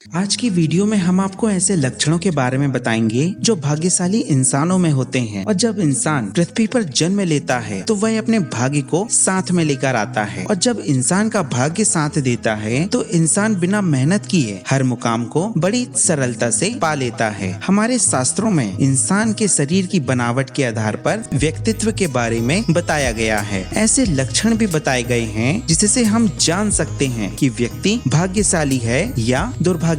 आज की वीडियो में हम आपको ऐसे लक्षणों के बारे में बताएंगे जो भाग्यशाली इंसानों में होते हैं। और जब इंसान पृथ्वी पर जन्म लेता है तो वह अपने भाग्य को साथ में लेकर आता है। और जब इंसान का भाग्य साथ देता है तो इंसान बिना मेहनत किए हर मुकाम को बड़ी सरलता से पा लेता है। हमारे शास्त्रों में इंसान के शरीर की बनावट के आधार पर व्यक्तित्व के बारे में बताया गया है। ऐसे लक्षण भी बताए गए हैं जिससे हम जान सकते हैं कि व्यक्ति भाग्यशाली है या दुर्भाग्यशाली।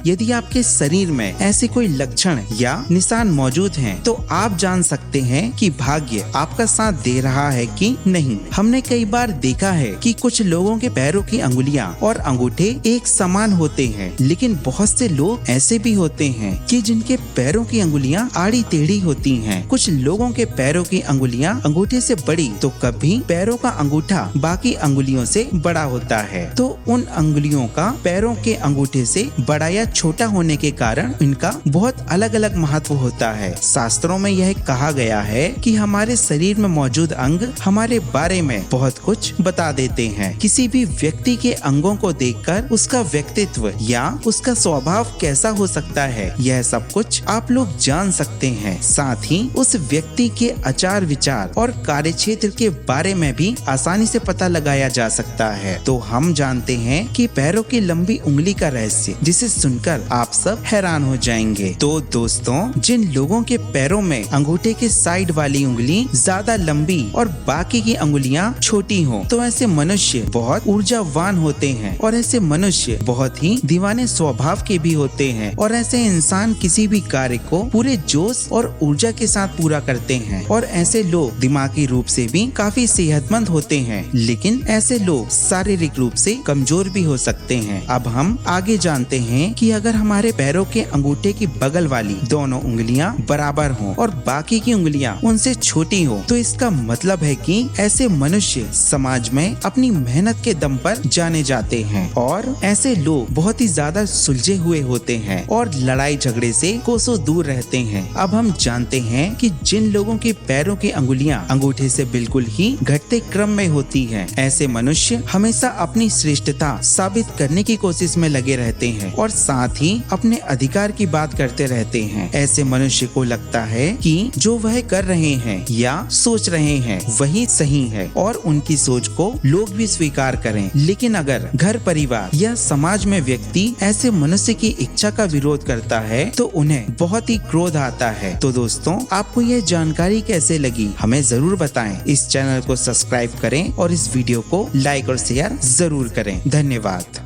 यदि आपके शरीर में ऐसे कोई लक्षण या निशान मौजूद हैं, तो आप जान सकते हैं कि भाग्य आपका साथ दे रहा है कि नहीं। हमने कई बार देखा है कि कुछ लोगों के पैरों की अंगुलियां और अंगूठे एक समान होते हैं, लेकिन बहुत से लोग ऐसे भी होते हैं कि जिनके पैरों की अंगुलियां आड़ी टेढ़ी होती हैं। कुछ लोगों के पैरों की अंगुलियां अंगूठे से बड़ी तो कभी पैरों का अंगूठा बाकी अंगुलियों से बड़ा होता है। तो उन अंगुलियों का पैरों के अंगूठे से बड़ा या छोटा होने के कारण इनका बहुत अलग अलग महत्व होता है। शास्त्रों में यह कहा गया है कि हमारे शरीर में मौजूद अंग हमारे बारे में बहुत कुछ बता देते हैं। किसी भी व्यक्ति के अंगों को देखकर उसका व्यक्तित्व या उसका स्वभाव कैसा हो सकता है, यह सब कुछ आप लोग जान सकते हैं। साथ ही उस व्यक्ति के आचार विचार और कार्यक्षेत्र के बारे में भी आसानी से पता लगाया जा सकता है। तो हम जानते हैं कि पैरों की लंबी उंगली का रहस्य, जिसे सुनकर आप सब हैरान हो जाएंगे। तो दोस्तों, जिन लोगों के पैरों में अंगूठे के साइड वाली उंगली ज्यादा लंबी और बाकी की अंगुलियां छोटी हो, तो ऐसे मनुष्य बहुत ऊर्जावान होते हैं और ऐसे मनुष्य बहुत ही दीवाने स्वभाव के भी होते हैं। और ऐसे इंसान किसी भी कार्य को पूरे जोश और ऊर्जा के साथ पूरा करते हैं। और ऐसे लोग दिमागी रूप से भी काफी सेहतमंद होते हैं, लेकिन ऐसे लोग शारीरिक रूप से कमजोर भी हो सकते हैं। अब हम आगे जानते हैं कि अगर हमारे पैरों के अंगूठे की बगल वाली दोनों उंगलियां बराबर हों और बाकी की उंगलियां उनसे छोटी हो, तो इसका मतलब है कि ऐसे मनुष्य समाज में अपनी मेहनत के दम पर जाने जाते हैं। और ऐसे लोग बहुत ही ज्यादा सुलझे हुए होते हैं और लड़ाई झगड़े से कोसों दूर रहते हैं। अब हम जानते हैं कि जिन लोगों के पैरों की अंगुलियां अंगूठे से बिल्कुल ही घटते क्रम में होती हैं, ऐसे मनुष्य हमेशा अपनी श्रेष्ठता साबित करने की कोशिश में लगे रहते हैं और साथ ही अपने अधिकार की बात करते रहते हैं। ऐसे मनुष्य को लगता है कि जो वह कर रहे हैं या सोच रहे हैं वही सही है और उनकी सोच को लोग भी स्वीकार करें। लेकिन अगर घर परिवार या समाज में व्यक्ति ऐसे मनुष्य की इच्छा का विरोध करता है तो उन्हें बहुत ही क्रोध आता है। तो दोस्तों, आपको यह जानकारी कैसे लगी हमें जरूर बताएं। इस चैनल को सब्सक्राइब करें और इस वीडियो को लाइक और शेयर जरूर करें। धन्यवाद।